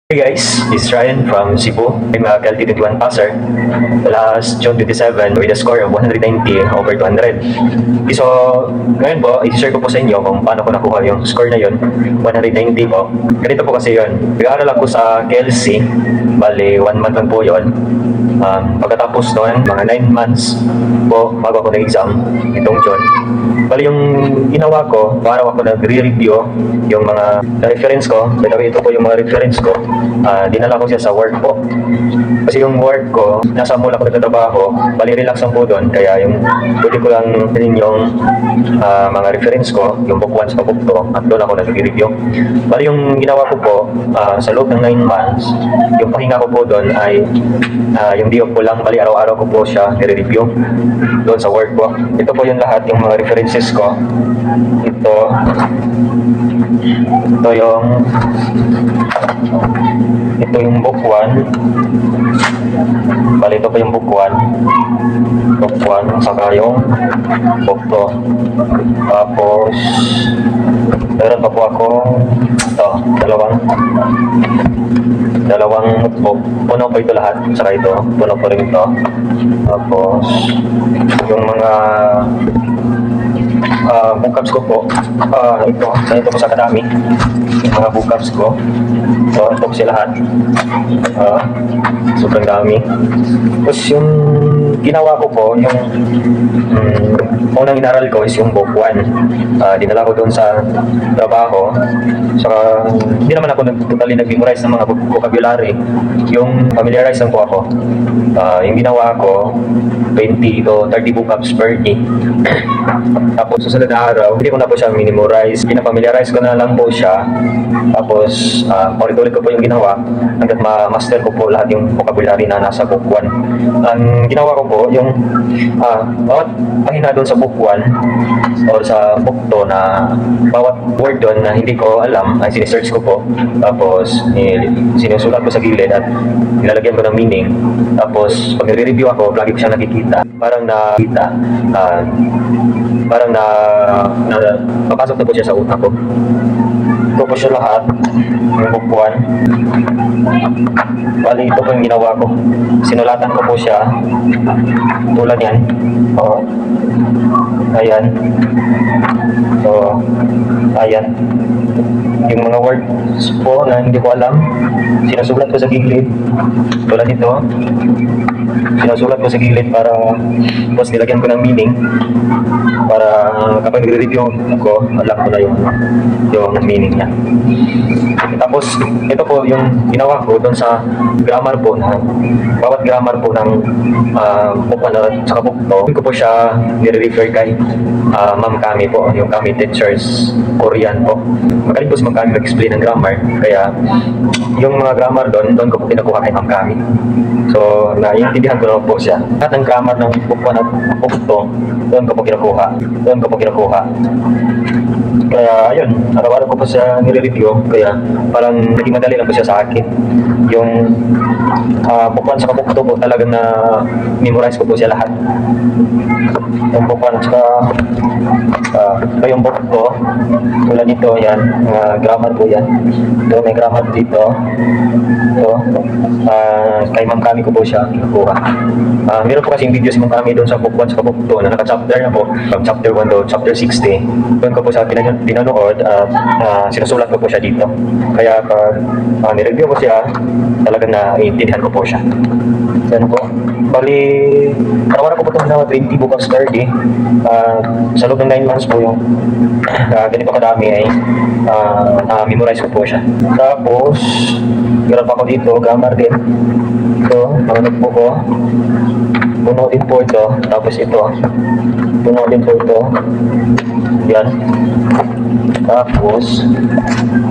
Hey guys, this is Ryan from Cebu. I'm a Cal T21 passer. Last June 27 with a score of 190 over 200. So, ngayon po, i-share ko po sa inyo kung paano ko nakuha yung score na yun, 190 po. Ganito po kasi yun. Nag-aaral ako sa KLC, bali 1 month lang po yun. Pagkatapos noon, mga 9 months po bago ako nag-exam, itong June. Bali yung ginawa ko, para ako nag-re-review yung mga reference ko. By the way, ito po yung mga reference ko. Dinala ko siya sa work po. Kasi yung work ko, nasa mula ko nagtatrabaho, bali relax ang po doon. Kaya yung pwede ko lang rin yung mga reference ko, yung book 1 sa book 2, at doon ako nag-review. Bali yung ginawa ko po, sa loob ng 9 months, yung pahinga ko po doon ay yung day off ko lang, bali araw-araw ko po siya nire-review doon sa work ko. Ito po yung lahat, yung mga references ko. Ito yung book 1. Bali ito po yung book 1. Book 1, saka yung book 2. Tapos, meron pa po ako ito, dalawang notebook. Puno po ito lahat, saka ito, puno po rin ito. Tapos, yung mga bookcaps ko po, ito po sa kadami, yung mga bookcaps ko. So, ito po sila lahat. Sobrang dami. Tapos yung ginawa ko po, yung unang inaral ko is yung book 1. Dinala ko doon sa trabaho. Saka, hindi naman ako totally nag-memorize ng mga vocabulary. Yung familiarize lang po ako. Yung ginawa ko, 20 to 30 bookcaps per day. Tapos susunod na araw, hindi ko na po siya minimorize. Pinafamiliarize ko na lang po siya. Tapos, ulit-ulit ko po yung ginawa hanggat ma-master ko po lahat yung vocabulary na nasa book 1. Ang ginawa ko po, yung bawat pahina doon sa book 1 or sa book 2 na bawat word doon na hindi ko alam, ay sinesearch ko po. Tapos, sinusulat ko sa gilid at nilalagyan ko ng meaning. Tapos, pag nire-review ako, lagi ko siya nakikita. Parang papasok na po siya sa utak ko. Ito po siya lahat, yung book 1. Bali, ito po yung ginawa ko. Sinulatan ko po siya. Tulad yan. Ayan. So, ayan. Yung mga words po na hindi ko alam, sinusulat ko sa gilid. Tulad ito. Sinusulat ko sa gilid para tapos nilagyan ko ng meaning para kapag nagre-review ko, alam ko na yung meaning niya. Tapos, ito po yung ginawa ko doon sa grammar po na bawat grammar po ng book 1 at saka book 2, ko po siya nire-refer kay Ma'am Kami po, yung Kami Teachers Korean po. Magaling po si Ma'am Kami mag-explain ng grammar, kaya yung mga grammar doon ko po kinukuha kay Ma'am Kami. So, naiintindihan ko na po siya. Lahat ng grammar ng book 1 at book 2, doon ko po kinukuha. Kaya, ayun, araw-araw ko po siya nire-review, kaya parang naging madali lang po siya sa akin. Yung book 1 sa book 2 po talagang na-memorize ko po siya lahat. Yung book 1 sa yung book 2, tulad nito, yan, grammar po yan. Ito, may grammar dito. Ito, kay Ma'am Kami ko po siya kinukuha. Meron po kasing video si Ma'am Kami doon sa book 1 sa book 2 na naka-chapter na po, from chapter 1 to chapter 60. Doon ko po sa pinanood at sinusulat ko po siya dito. Kaya pag nireview ko siya, talagang naiintindihan ko po siya. Yan po. Bali, araw-araw ko po itong 20 bookcaps per day. Sa loob ng 9 months po yung ganito kadami ay memorize ko po siya. Tapos, meron pa ako dito, grammar din. Ito, mga po ko. Puno din po ito. Tapos ito, puno din po ito. Yan. Tapos,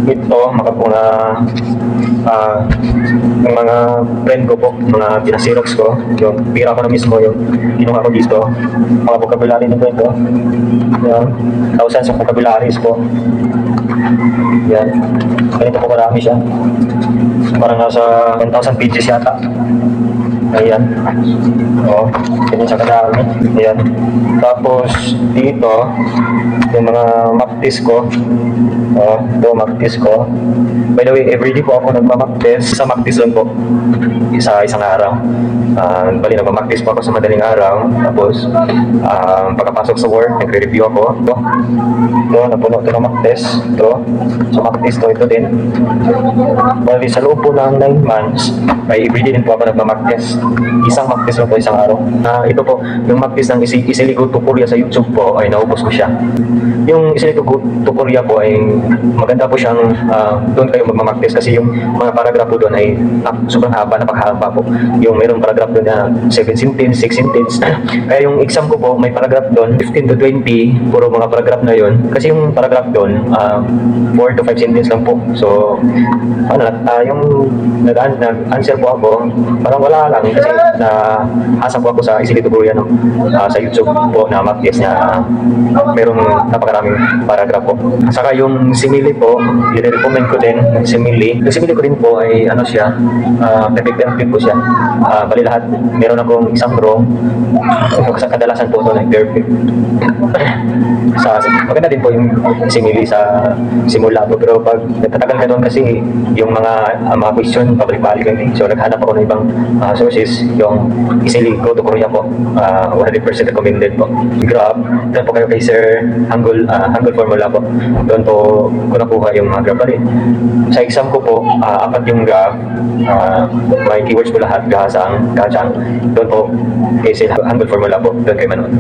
ito, makapuna ng mga friend ko po, mga pinasirox ko, yung pira ko na mismo, yung kinuha ko dito, mga vocabulary na po ito. Yan, thousands of vocabularies po. Yan, ganito po karami siya. Parang nasa 10,000 pages yata. Ayan. O, ganyan siya kadami. Ayan. Tapos, dito, yung mga mock test ko. O, ito, mock test ko. By the way, everyday po ako nagma-mock test. Sa mock test lang po. Isang araw. Bali, nagma-mock test po ako sa madaling araw. Tapos, pagkapasok sa work, nagre-review ako. Ito, napuno ito ng mock test. Ito. So, mock test ito din. Bali, sa loob po ng 9 months, ay everyday din po ako nagma-mock test. Isang mock test lang po, isang araw. Ito po, yung mock test ng Easily Go to Korea sa YouTube po, ay naubos ko siya. Yung Easily Go to Korea po ay maganda po siyang doon kayo magma-mock test kasi yung mga paragraph po doon ay sobrang haba, napakahaba po. Yung mayroong paragraph doon na 7 sentence, 6 sentence. Kaya yung exam ko po, may paragraph doon, 15 to 20, puro mga paragraph na yon. Kasi yung paragraph doon, 4 to 5 sentence lang po. So, yung nag-answer po ako, parang wala lang kasi nahasa po ako sa Easily to Korea sa YouTube po na mock test niya. Merong napakaraming paragraph po. Saka yung simile po, i-recommend ko din yung simile. Yung simile ko din po ay ano siya, perfect po siya. Bali lahat, meron akong isang row. Sa kadalasan po ito na perfect. Maganda din po yung simile sa simula po. Pero pag nagtatagal ka doon kasi yung mga question, pabalik-balik lang. So naghanap ako ng ibang sources. Yung Easily Go to Korea po, 100% recommended po. Graph, doon po kayo kay Sir Hangul Formula po. Doon po ko nakuha yung mga graph. Bali, sa exam ko po, 4 yung graph. May keywords po lahat, gahasang, gachang. Doon po kay Sir Hangul Formula po. Doon kayo manood.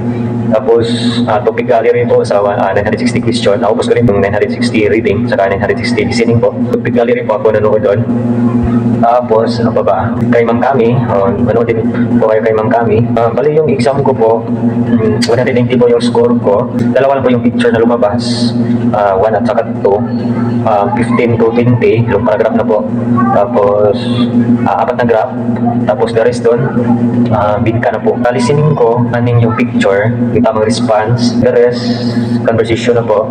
Tapos, topic gallery po sa 960 question. Naubos ko rin yung 960 reading, saka 960 listening po. Topic gallery po ako nanood doon. Tapos, ano pa ba? Kay Ma'am Kami, manood din po kayo kay Ma'am Kami. Bali yung exam ko po, 190 po yung score ko. Dalawa lang po yung picture na lumabas. 1 at saka 2. 15 to 20, yung paragraph na po. Tapos, 4 na graph. Tapos, the rest doon, bigka na po. Listening ko, aning yung picture, yung tamang response. The rest, conversation na po.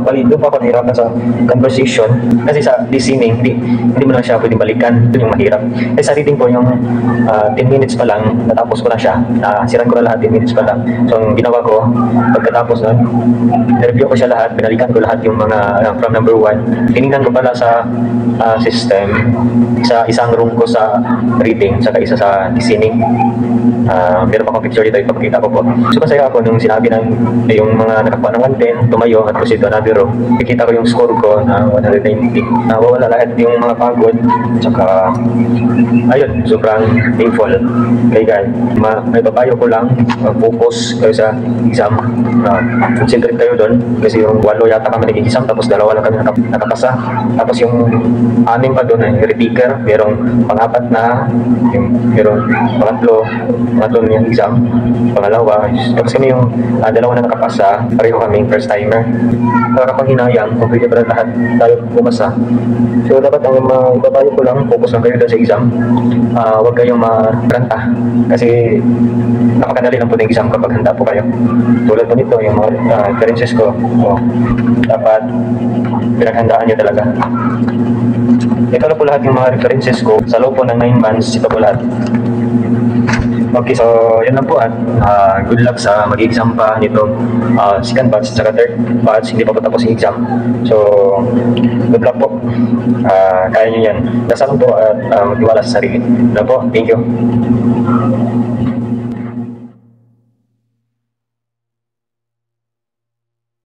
Bali, doon pa ako nahirapan sa conversation. Kasi sa listening, hindi mo lang siya pwedeng balikan. Doon yung mahirap. Kasi sa reading po, yung 10 minutes pa lang, natapos ko na siya. Siran ko na lahat, 10 minutes pa lang. So, ang ginawa ko, pagkatapos nun, review ko siya lahat, pinalikan ko lahat yung mga from number 1. Tinignan ko pala sa system, sa isang room ko sa reading, saka isa sa listening. Meron pa akong picture dito, ipapakita ko po. So, masaya ako nung sinabi ng yung mga nakakuha ng 110, tumayo at proceed to another room. Nakikita ko yung score ko na 190. Nawawala lahat yung mga pagod, saka ayun, sobrang painful. Kaya guys, may babayo ko lang, focus kayo sa exam. Concentrate kayo doon kasi yung 8 yata kami nag-exam tapos 2 lang kami nakapasa. Tapos yung 6 pa doon ay repeater, merong pang-4 na, merong pangatlo na yung exam, pangalawa. Tapos kami yung 2 na nakapasa, pareho kami first timer. Nakakapanghinayang, kung pwede pa lahat tayo pumasa. So dapat ang ibabayo ko lang, focus lang kayo doon sa exam. Huwag kayong magranta kasi napakadali lang po ng exam kapag handa po kayo. Tulad po nito, yung mga references ko, dapat pinaghandaan nyo talaga. Ito na po lahat yung mga references ko. Sa loob po ng 9 months, ito po lahat. Okay, so yun lang po at good luck sa mag-exam pa nito second batch at third batch, hindi pa po tapos yung exam. So, good luck po. Kaya nyo yan. Dasal po at magtiwala sa sarili. Yun lang po. Thank you.